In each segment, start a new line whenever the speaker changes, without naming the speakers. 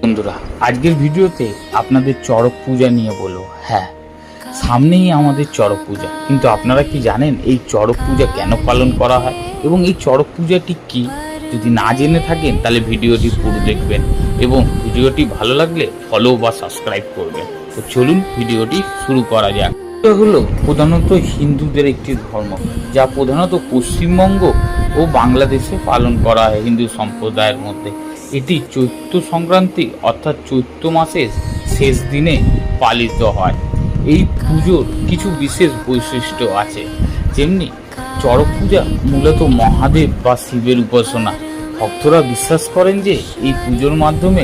বন্ধুরা, আজকের ভিডিওতে আপনাদের চড়ক পূজা নিয়ে বলবো। হ্যাঁ, সামনেই আমাদের চড়ক পূজা, কিন্তু আপনারা কি জানেন এই চড়ক পূজা কেন পালন করা হয় এবং এই চড়ক পূজাটি কি? যদি না জেনে থাকেন তাহলে ভিডিওটি পুরো দেখবেন এবং ভিডিওটি ভালো লাগলে ফলো বা সাবস্ক্রাইব করবেন। তো চলুন ভিডিওটি শুরু করা যাক। এটা হলো প্রধানত হিন্দুদের একটি ধর্ম, যা প্রধানত পশ্চিমবঙ্গ ও বাংলাদেশে পালন করা হয় হিন্দু সম্প্রদায়ের মধ্যে। এটি চৈত্র সংক্রান্তি অর্থাৎ চৈত্র মাসের শেষ দিনে পালিত হয়। এই পুজোর কিছু বিশেষ বৈশিষ্ট্য আছে, যেমনি চড়ক পূজা মূলত মহাদেব বা শিবের উপাসনা। ভক্তরা বিশ্বাস করেন যে এই পুজোর মাধ্যমে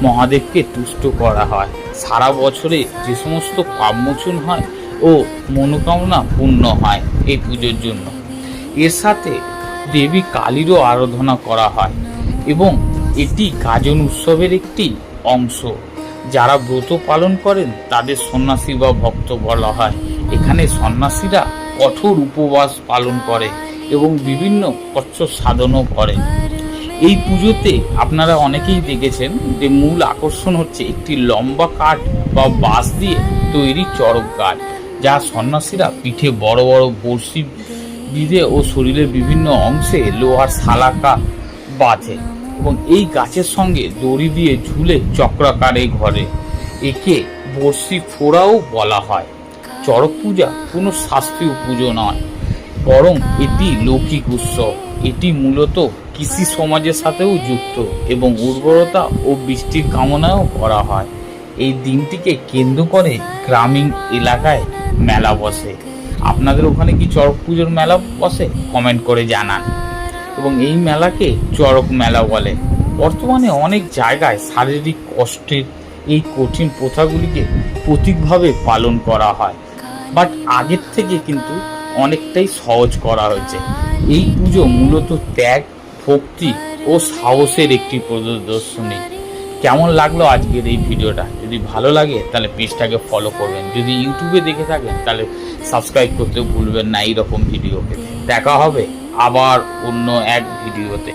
মহাদেবকে তুষ্ট করা হয়। সারা বছরে যে সমস্ত পাপমোচন হয় ও মনোকামনা পূর্ণ হয় এই পুজোর জন্য। এর সাথে দেবী কালীরও আরাধনা করা হয় এবং এটি গাজন উৎসবের একটি অংশ। যারা ব্রত পালন করেন তাদের সন্ন্যাসী বা ভক্ত বলা হয়। এখানে সন্ন্যাসীরা কঠোর উপবাস পালন করে এবং বিভিন্ন কচ্ছ সাধনও করে। এই পুজোতে আপনারা অনেকেই দেখেছেন যে মূল আকর্ষণ হচ্ছে একটি লম্বা কাঠ বা বাঁশ দিয়ে তৈরি চড়ক গাছ, যা সন্ন্যাসীরা পিঠে বড় বড় বড়শি বিঁধে ও শরীরের বিভিন্ন অংশে লোহার শালাকা বাঁধে এবং এই গাছের সঙ্গে দড়ি দিয়ে ঝুলে চক্রাকারে ঘরে। একে বড়শি ফোড়াও বলা হয়। চড়ক পূজা কোনো শাস্ত্রীয় পুজো নয়, বরং এটি লৌকিক উৎসব। এটি মূলত কৃষি সমাজের সাথেও যুক্ত এবং উর্বরতা ও বৃষ্টির কামনাও করা হয়। এই দিনটিকে কেন্দ্র করে গ্রামীণ এলাকায় মেলা বসে। আপনাদের ওখানে কি চড়ক পুজোর মেলা বসে? কমেন্ট করে জানান। এবং এই মেলাকে চড়ক মেলা বলে। বর্তমানে অনেক জায়গায় শারীরিক কষ্টের এই কঠিন প্রথাগুলিকে প্রতীকভাবে পালন করা হয়, বাট আগের থেকে কিন্তু অনেকটাই সহজ করা হয়েছে। এই পুজো মূলত ত্যাগ, ভক্তি ও সাহসের একটি প্রদর্শনী। কেমন লাগলো আজকের এই ভিডিওটা? যদি ভালো লাগে তাহলে পেজটাকে ফলো করবেন। যদি ইউটিউবে দেখে থাকেন তাহলে সাবস্ক্রাইব করতে ভুলবেন না। এইরকম ভিডিও পেতে দেখা হবে আবার অন্য এক ভিডিওতে।